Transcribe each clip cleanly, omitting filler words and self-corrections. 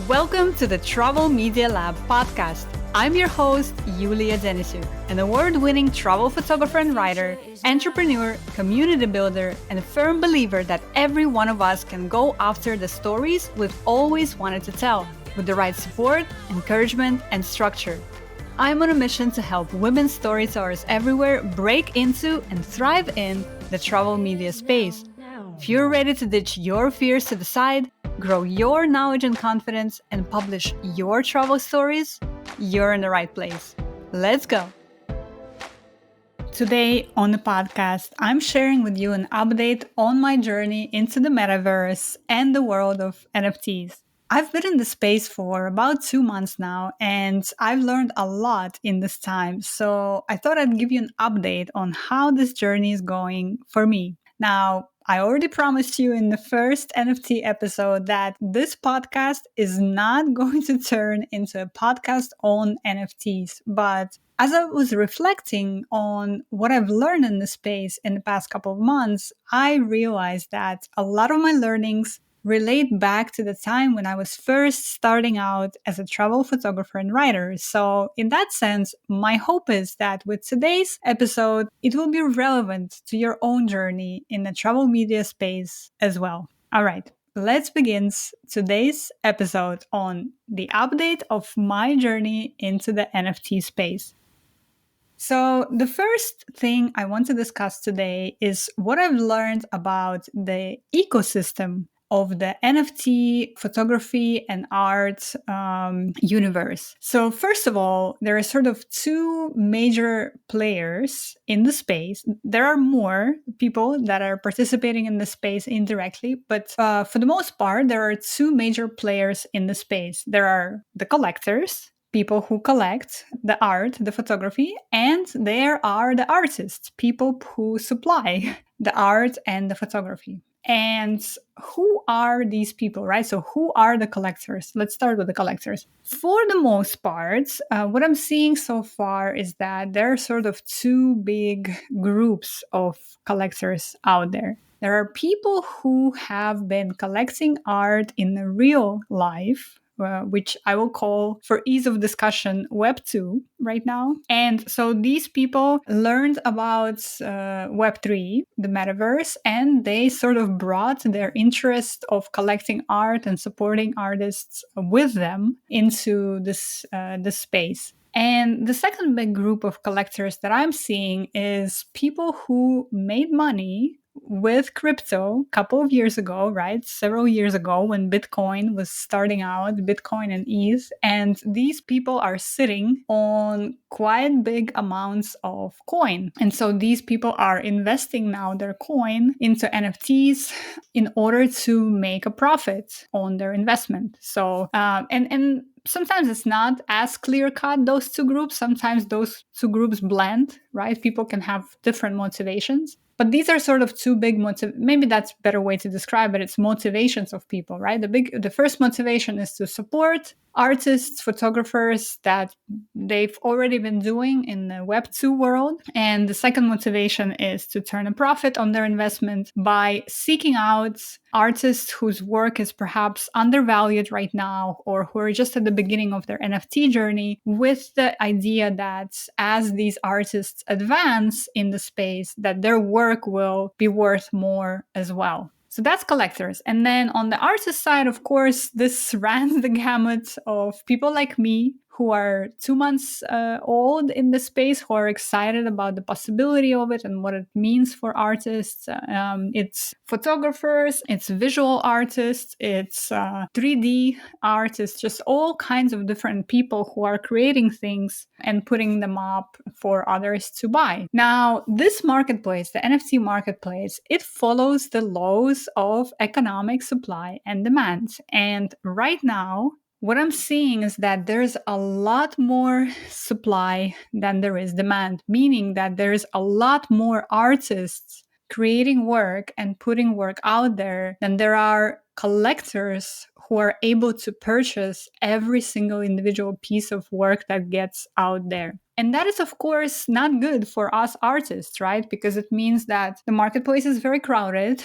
Welcome to the Travel Media Lab podcast. I'm your host, Yulia Denisyuk, an award-winning travel photographer and writer, entrepreneur, community builder, and a firm believer that every one of us can go after the stories we've always wanted to tell, with the right support, encouragement, and structure. I'm on a mission to help women storytellers everywhere break into and thrive in the travel media space. If you're ready to ditch your fears to the side, grow your knowledge and confidence, and publish your travel stories, you're in the right place. Let's go. Today on the podcast, I'm sharing with you an update on my journey into the metaverse and the world of NFTs. I've been in the space for about 2 months now, and I've learned a lot in this time. So I thought I'd give you an update on how this journey is going for me. Now, I already promised you in the first NFT episode that this podcast is not going to turn into a podcast on NFTs. But as I was reflecting on what I've learned in the space in the past couple of months, I realized that a lot of my learnings relate back to the time when I was first starting out as a travel photographer and writer. So in that sense, my hope is that with today's episode, it will be relevant to your own journey in the travel media space as well. All right, let's begin today's episode on the update of my journey into the NFT space. So the first thing I want to discuss today is what I've learned about the ecosystem of the NFT photography and art universe. So first of all, there are sort of two major players in the space. There are more people that are participating in the space indirectly, but for the most part, there are two major players in the space. There are the collectors, people who collect the art, the photography, and there are the artists, people who supply the art and the photography. And who are these people, right? So who are the collectors? Let's start with the collectors. For the most part, what I'm seeing so far is that there are sort of two big groups of collectors out there. There are people who have been collecting art in the real life, which I will call, for ease of discussion, Web 2 right now. And so these people learned about Web 3, the metaverse, and they sort of brought their interest of collecting art and supporting artists with them into this space. And the second big group of collectors that I'm seeing is people who made money with crypto a couple of years ago, right? Several years ago when Bitcoin was starting out, Bitcoin and ETH. And these people are sitting on quite big amounts of coin. And so these people are investing now their coin into NFTs in order to make a profit on their investment. So, and sometimes it's not as clear cut, those two groups. Sometimes those two groups blend, right? People can have different motivations. But these are sort of two big maybe that's a better way to describe it. It's motivations of people, right? The first motivation is to support artists, photographers that they've already been doing in the Web 2 world. And the second motivation is to turn a profit on their investment by seeking out artists whose work is perhaps undervalued right now or who are just at the beginning of their NFT journey, with the idea that as these artists advance in the space, that their work will be worth more as well. So that's collectors. And then on the artist side, of course, this runs the gamut of people like me who are 2 months old in the space, who are excited about the possibility of it and what it means for artists. It's photographers, it's visual artists, it's 3D artists, just all kinds of different people who are creating things and putting them up for others to buy. Now, this marketplace, the NFT marketplace, it follows the laws of economic supply and demand. And right now, what I'm seeing is that there's a lot more supply than there is demand, meaning that there's a lot more artists creating work and putting work out there than there are collectors who are able to purchase every single individual piece of work that gets out there. And that is, of course, not good for us artists, right? Because it means that the marketplace is very crowded.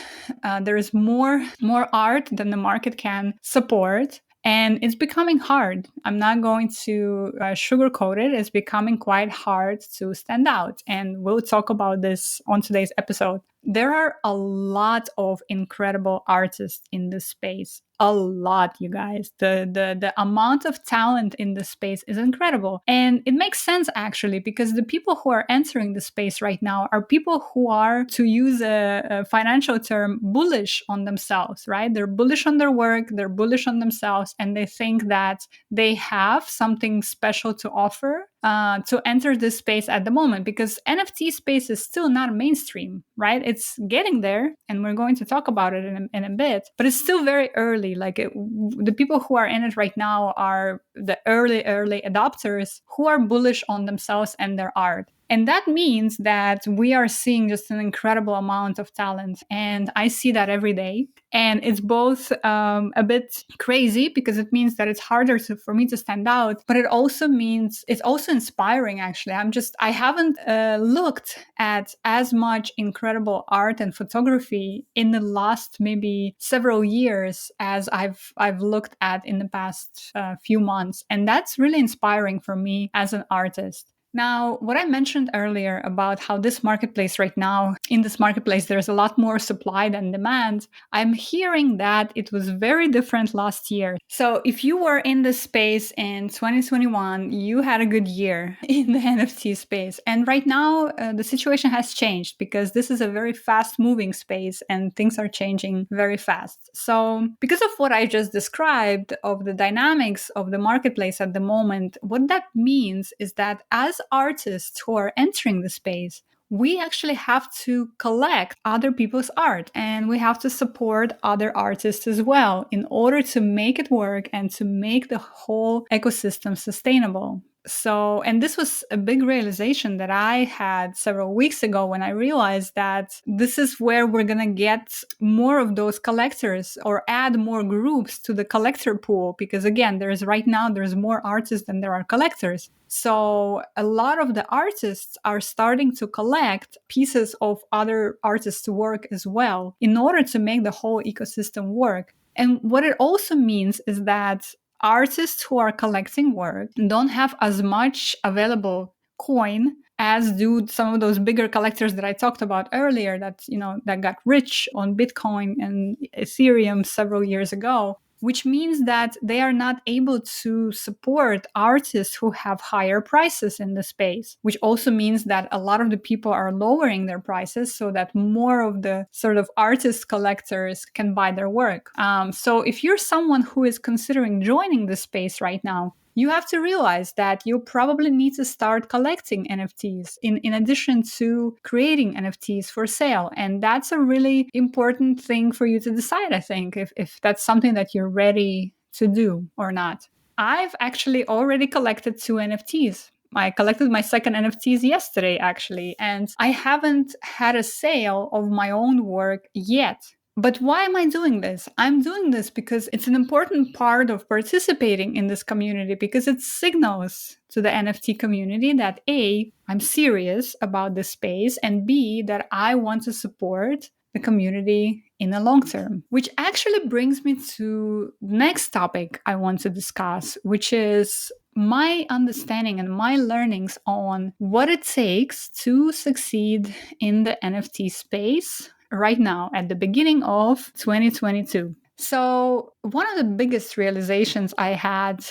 There is more art than the market can support. And it's becoming hard. I'm not going to sugarcoat it. It's becoming quite hard to stand out. And we'll talk about this on today's episode. There are a lot of incredible artists in this space. A lot, you guys. The amount of talent in this space is incredible. And it makes sense actually, because the people who are entering the space right now are people who are, to use a financial term, bullish on themselves, right? They're bullish on their work, they're bullish on themselves, and they think that they have something special to offer to enter this space at the moment, because NFT space is still not mainstream, right? It's getting there, and we're going to talk about it in a bit, but it's still very early. The people who are in it right now are the early adopters who are bullish on themselves and their art. And that means that we are seeing just an incredible amount of talent. And I see that every day. And it's both a bit crazy, because it means that it's harder for me to stand out. But it also means it's also inspiring, actually. I haven't looked at as much incredible art and photography in the last maybe several years as I've looked at in the past few months. And that's really inspiring for me as an artist. Now, what I mentioned earlier about how this marketplace right now, in this marketplace, there's a lot more supply than demand. I'm hearing that it was very different last year. So if you were in this space in 2021, you had a good year in the NFT space. And right now, the situation has changed, because this is a very fast moving space and things are changing very fast. So because of what I just described of the dynamics of the marketplace at the moment, what that means is that as artists who are entering the space, we actually have to collect other people's art, and we have to support other artists as well in order to make it work and to make the whole ecosystem sustainable. So, and this was a big realization that I had several weeks ago, when I realized that this is where we're going to get more of those collectors, or add more groups to the collector pool. Because again, there's more artists than there are collectors. So a lot of the artists are starting to collect pieces of other artists' work as well, in order to make the whole ecosystem work. And what it also means is that artists who are collecting work don't have as much available coin as do some of those bigger collectors that I talked about earlier, that got rich on Bitcoin and Ethereum several years ago, which means that they are not able to support artists who have higher prices in the space, which also means that a lot of the people are lowering their prices so that more of the sort of artist collectors can buy their work. So if you're someone who is considering joining the space right now, you have to realize that you probably need to start collecting NFTs in addition to creating NFTs for sale. And that's a really important thing for you to decide, I think, if that's something that you're ready to do or not. I've actually already collected 2 NFTs. I collected my second NFTs yesterday, actually, and I haven't had a sale of my own work yet. But why am I doing this? I'm doing this because it's an important part of participating in this community, because it signals to the NFT community that A, I'm serious about this space, and B, that I want to support the community in the long term. Which actually brings me to the next topic I want to discuss, which is my understanding and my learnings on what it takes to succeed in the NFT space right now at the beginning of 2022. So one of the biggest realizations I had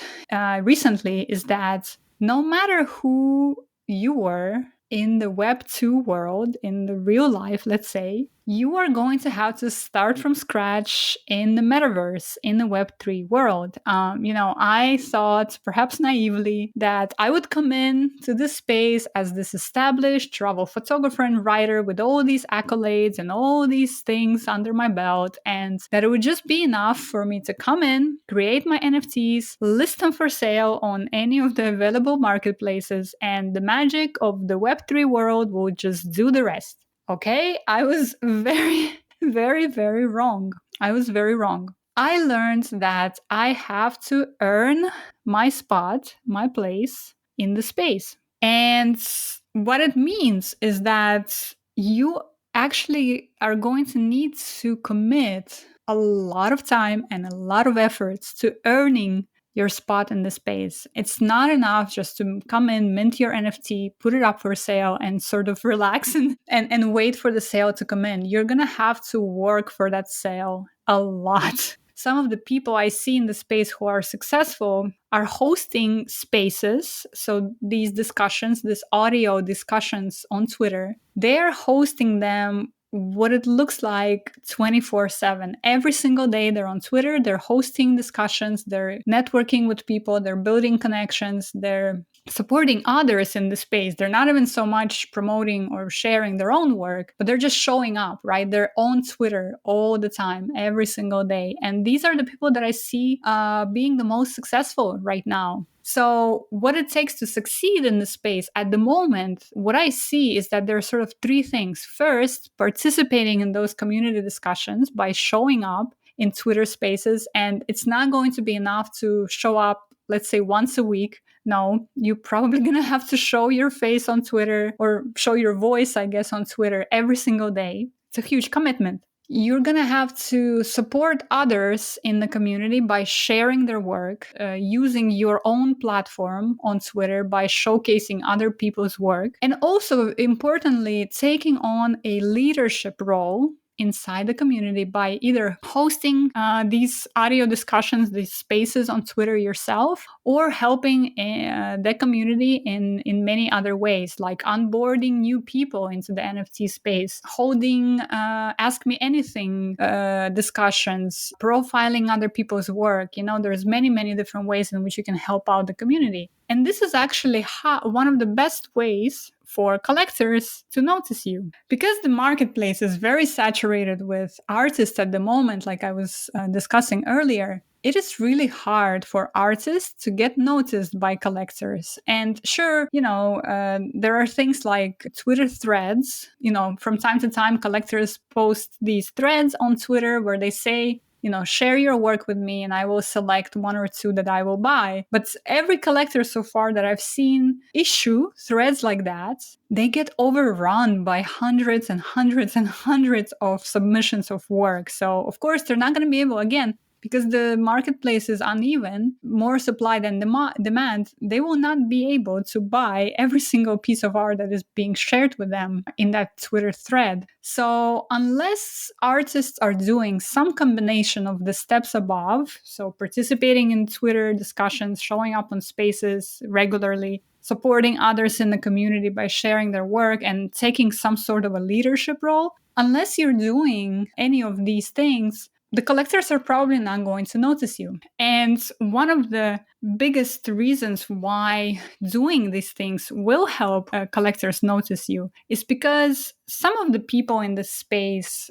recently is that no matter who you were in the Web 2 world, in the real life, let's say, you are going to have to start from scratch in the metaverse, in the Web 3 world. I thought, perhaps naively, that I would come in to this space as this established travel photographer and writer with all these accolades and all these things under my belt, and that it would just be enough for me to come in, create my NFTs, list them for sale on any of the available marketplaces, and the magic of the Web 3 world will just do the rest. Okay, I was very, very, very wrong. I was very wrong. I learned that I have to earn my spot, my place in the space. And what it means is that you actually are going to need to commit a lot of time and a lot of efforts to earning your spot in the space. It's not enough just to come in, mint your NFT, put it up for sale, and sort of relax and wait for the sale to come in. You're going to have to work for that sale a lot. Some of the people I see in the space who are successful are hosting spaces. So these discussions, these audio discussions on Twitter, they're hosting them what it looks like 24/7. Every single day they're on Twitter, they're hosting discussions, they're networking with people, they're building connections, they're supporting others in the space. They're not even so much promoting or sharing their own work, but they're just showing up, right? They're on Twitter all the time, every single day. And these are the people that I see being the most successful right now. So, what it takes to succeed in the space at the moment, what I see is that there are sort of three things. First, participating in those community discussions by showing up in Twitter spaces. And it's not going to be enough to show up, let's say, once a week. No, you're probably going to have to show your face on Twitter or show your voice, I guess, on Twitter every single day. It's a huge commitment. You're going to have to support others in the community by sharing their work, using your own platform on Twitter by showcasing other people's work, and also, importantly, taking on a leadership role inside the community by either hosting these audio discussions, these spaces on Twitter yourself, or helping the community in many other ways, like onboarding new people into the NFT space, holding Ask Me Anything discussions, profiling other people's work. There's many different ways in which you can help out the community. And this is actually one of the best ways for collectors to notice you. Because the marketplace is very saturated with artists at the moment, like I was discussing earlier, it is really hard for artists to get noticed by collectors. And sure, there are things like Twitter threads. From time to time, collectors post these threads on Twitter where they say, share your work with me and I will select one or two that I will buy. But every collector so far that I've seen issue threads like that, they get overrun by hundreds and hundreds and hundreds of submissions of work. So, of course, they're not going to be able, again, because the marketplace is uneven, more supply than demand, they will not be able to buy every single piece of art that is being shared with them in that Twitter thread. So unless artists are doing some combination of the steps above, so participating in Twitter discussions, showing up on spaces regularly, supporting others in the community by sharing their work and taking some sort of a leadership role, unless you're doing any of these things, the collectors are probably not going to notice you. And one of the biggest reasons why doing these things will help collectors notice you is because some of the people in the space,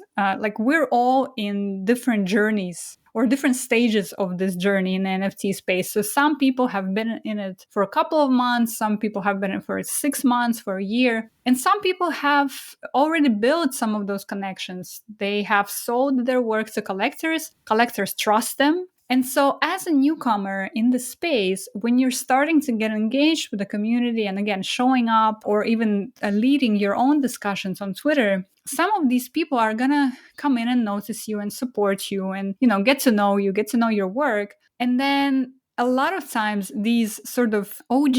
we're all in different journeys or different stages of this journey in the NFT space. So some people have been in it for a couple of months, some people have been in it for 6 months, for a year, and some people have already built some of those connections. They have sold their work to collectors trust them. And so as a newcomer in the space, when you're starting to get engaged with the community and again, showing up or even leading your own discussions on Twitter, some of these people are going to come in and notice you and support you and, get to know you, get to know your work. And then a lot of times these sort of OG,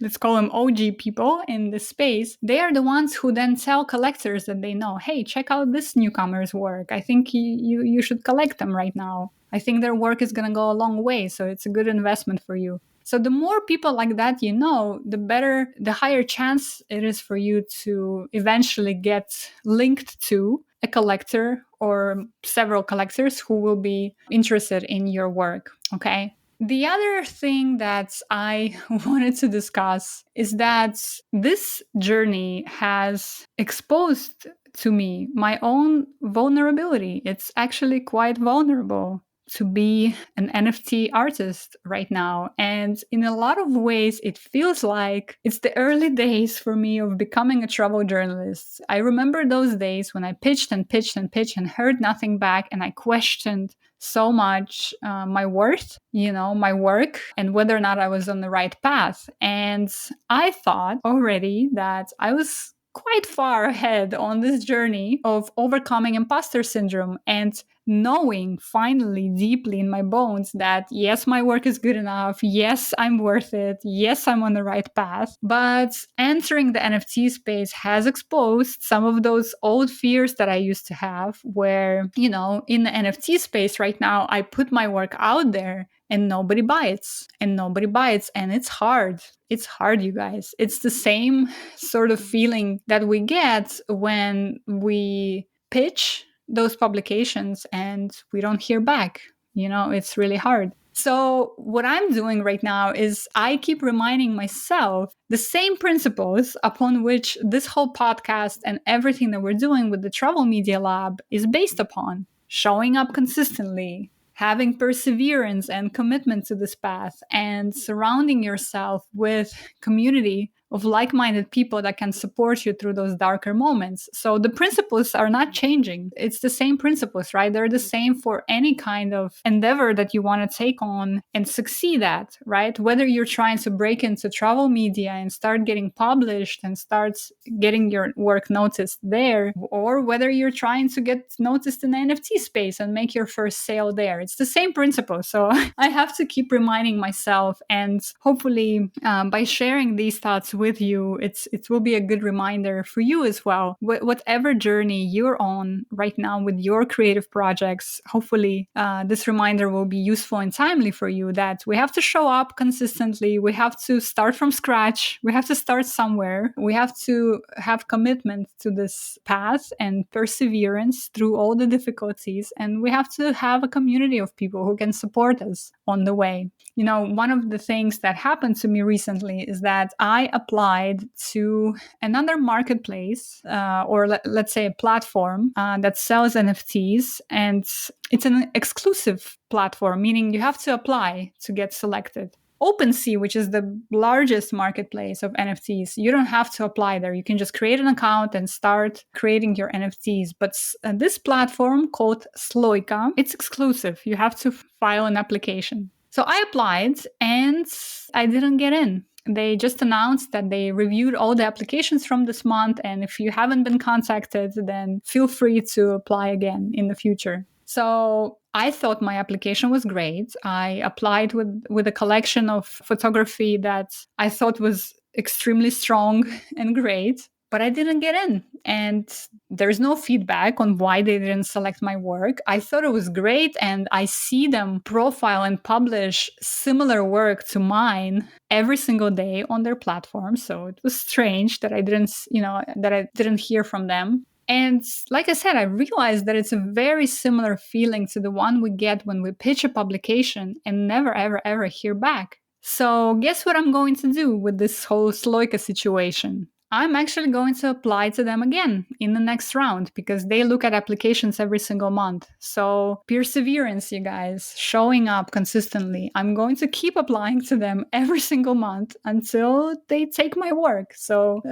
let's call them OG people in the space, they are the ones who then tell collectors that they know, hey, check out this newcomer's work. I think you should collect them right now. I think their work is going to go a long way, so it's a good investment for you. So the more people like that the higher chance it is for you to eventually get linked to a collector or several collectors who will be interested in your work, okay? The other thing that I wanted to discuss is that this journey has exposed to me my own vulnerability. It's actually quite vulnerable to be an NFT artist right now. And in a lot of ways, it feels like it's the early days for me of becoming a travel journalist. I remember those days when I pitched and pitched and pitched and heard nothing back, and I questioned so much my worth, my work, and whether or not I was on the right path. And I thought already that I was quite far ahead on this journey of overcoming imposter syndrome and knowing finally deeply in my bones that yes, my work is good enough. Yes, I'm worth it. Yes, I'm on the right path. But entering the NFT space has exposed some of those old fears that I used to have, where, in the NFT space right now, I put my work out there and nobody bites and it's hard, you guys. It's the same sort of feeling that we get when we pitch those publications and we don't hear back. It's really hard. So what I'm doing right now is I keep reminding myself the same principles upon which this whole podcast and everything that we're doing with the Travel Media Lab is based upon: showing up consistently, having perseverance and commitment to this path, and surrounding yourself with community of like-minded people that can support you through those darker moments. So the principles are not changing. It's the same principles, right? They're the same for any kind of endeavor that you want to take on and succeed at, right? Whether you're trying to break into travel media and start getting published and start getting your work noticed there, or whether you're trying to get noticed in the NFT space and make your first sale there. It's the same principle. So I have to keep reminding myself, and hopefully by sharing these thoughts with you, it will be a good reminder for you as well. Whatever journey you're on right now with your creative projects, hopefully this reminder will be useful and timely for you, that we have to show up consistently. We have to start from scratch. We have to start somewhere. We have to have commitment to this path and perseverance through all the difficulties. And we have to have a community of people who can support us on the way. One of the things that happened to me recently is that I applied to another marketplace, or let's say a platform that sells NFTs, and it's an exclusive platform, meaning you have to apply to get selected. OpenSea, which is the largest marketplace of NFTs, you don't have to apply there. You can just create an account and start creating your NFTs. But this platform called Sloika, it's exclusive. You have to file an application. So I applied and I didn't get in. They just announced that they reviewed all the applications from this month, and if you haven't been contacted, then feel free to apply again in the future. So I thought my application was great. I applied with a collection of photography that I thought was extremely strong and great, but I didn't get in. And there's no feedback on why they didn't select my work. I thought it was great, and I see them profile and publish similar work to mine every single day on their platform. So it was strange that I didn't hear from them. And like I said, I realized that it's a very similar feeling to the one we get when we pitch a publication and never, ever, ever hear back. So guess what I'm going to do with this whole Sloika situation? I'm actually going to apply to them again in the next round, because they look at applications every single month. So perseverance, you guys, showing up consistently. I'm going to keep applying to them every single month until they take my work. So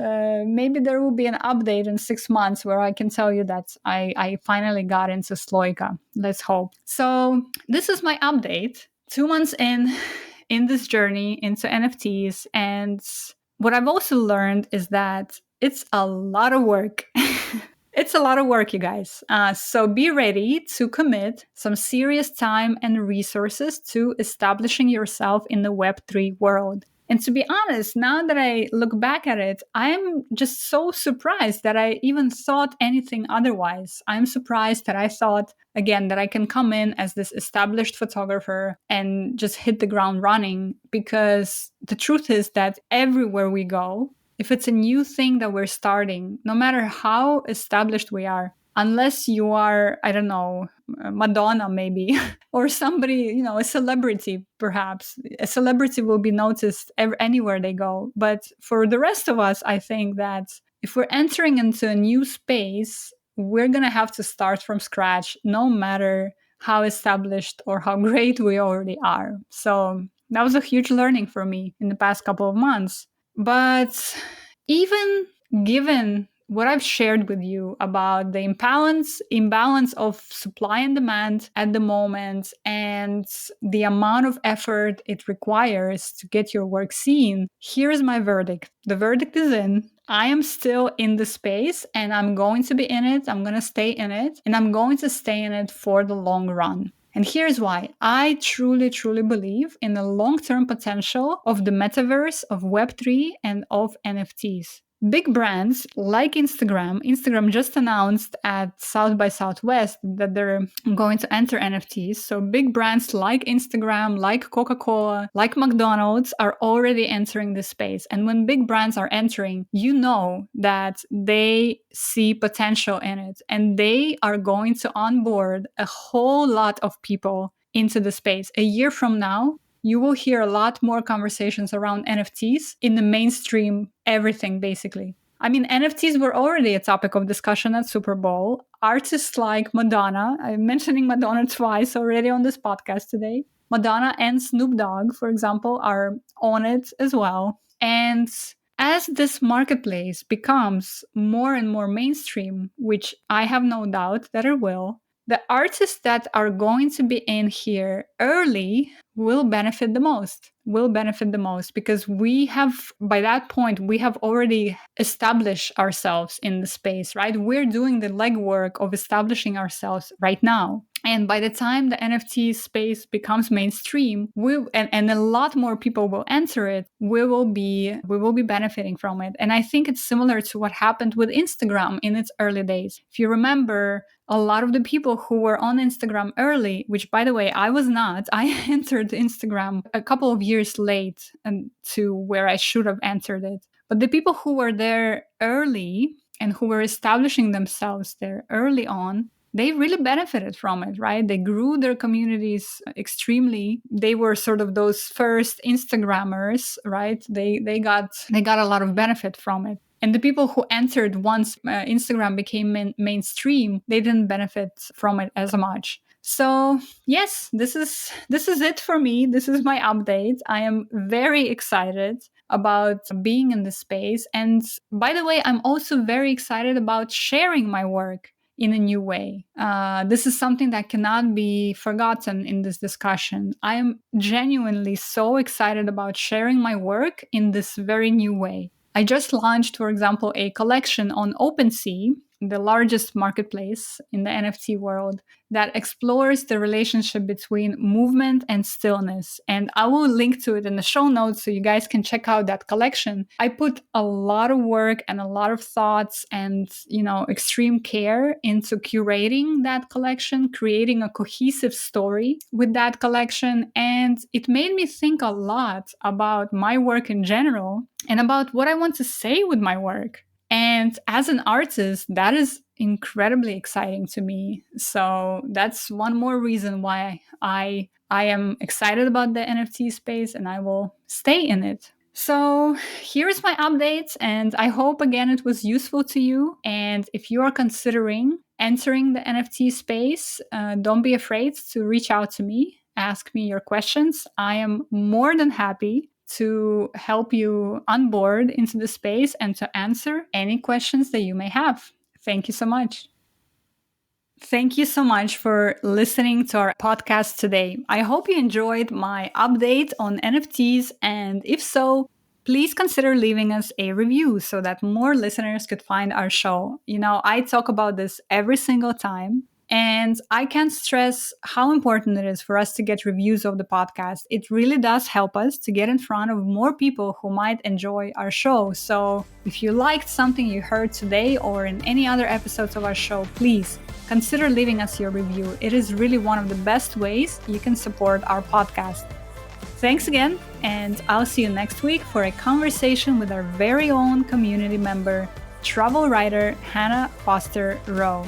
maybe there will be an update in 6 months where I can tell you that I finally got into Sloika. Let's hope. So this is my update. 2 months in this journey into NFTs, and what I've also learned is that it's a lot of work. It's a lot of work, you guys. So be ready to commit some serious time and resources to establishing yourself in the Web3 world. And to be honest, now that I look back at it, I'm just so surprised that I even thought anything otherwise. I'm surprised that I thought, again, that I can come in as this established photographer and just hit the ground running, because the truth is that everywhere we go, if it's a new thing that we're starting, no matter how established we are, unless you are, I don't know, Madonna maybe, or somebody, a celebrity perhaps. A celebrity will be noticed anywhere they go. But for the rest of us, I think that if we're entering into a new space, we're going to have to start from scratch, no matter how established or how great we already are. So that was a huge learning for me in the past couple of months. But even given what I've shared with you about the imbalance of supply and demand at the moment, and the amount of effort it requires to get your work seen, here's my verdict. The verdict is in. I am still in the space and I'm going to be in it. I'm going to stay in it and I'm going to stay in it for the long run. And here's why. I truly, truly believe in the long-term potential of the metaverse, of Web3, and of NFTs. Big brands like Instagram just announced at South by Southwest that they're going to enter NFTs. So big brands like Instagram, like Coca-Cola, like McDonald's are already entering this space. And when big brands are entering, you know that they see potential in it and they are going to onboard a whole lot of people into the space. A year from now, you will hear a lot more conversations around NFTs in the mainstream, everything basically. I mean, NFTs were already a topic of discussion at Super Bowl. Artists like Madonna, I'm mentioning Madonna twice already on this podcast today. Madonna and Snoop Dogg, for example, are on it as well. And as this marketplace becomes more and more mainstream, which I have no doubt that it will, the artists that are going to be in here early will benefit the most because we have, by that point, we have already established ourselves in the space, right? We're doing the legwork of establishing ourselves right now. And by the time the NFT space becomes mainstream, and a lot more people will enter it, we will be benefiting from it. And I think it's similar to what happened with Instagram in its early days. If you remember, a lot of the people who were on Instagram early, which by the way, I was not, I entered Instagram a couple of years late and to where I should have entered it. But the people who were there early and who were establishing themselves there early on, they really benefited from it, right? They grew their communities extremely. They were sort of those first Instagrammers, right? They got a lot of benefit from it. And the people who entered once Instagram became mainstream, they didn't benefit from it as much. So yes, this is it for me. This is my update. I am very excited about being in this space. And by the way, I'm also very excited about sharing my work in a new way. This is something that cannot be forgotten in this discussion. I am genuinely so excited about sharing my work in this very new way. I just launched, for example, a collection on OpenSea, the largest marketplace in the NFT world, that explores the relationship between movement and stillness. And I will link to it in the show notes so you guys can check out that collection. I put a lot of work and a lot of thoughts and, extreme care into curating that collection, creating a cohesive story with that collection. And it made me think a lot about my work in general and about what I want to say with my work. And as an artist, that is incredibly exciting to me. So that's one more reason why I am excited about the NFT space and I will stay in it. So here's my update, and I hope again it was useful to you. And if you are considering entering the NFT space, don't be afraid to reach out to me, ask me your questions. I am more than happy to help you onboard into the space and to answer any questions that you may have. Thank you so much. Thank you so much for listening to our podcast today. I hope you enjoyed my update on NFTs, and if so, please consider leaving us a review so that more listeners could find our show. I talk about this every single time. And I can't stress how important it is for us to get reviews of the podcast. It really does help us to get in front of more people who might enjoy our show. So if you liked something you heard today or in any other episodes of our show, please consider leaving us your review. It is really one of the best ways you can support our podcast. Thanks again, and I'll see you next week for a conversation with our very own community member, travel writer Hannah Foster Rowe.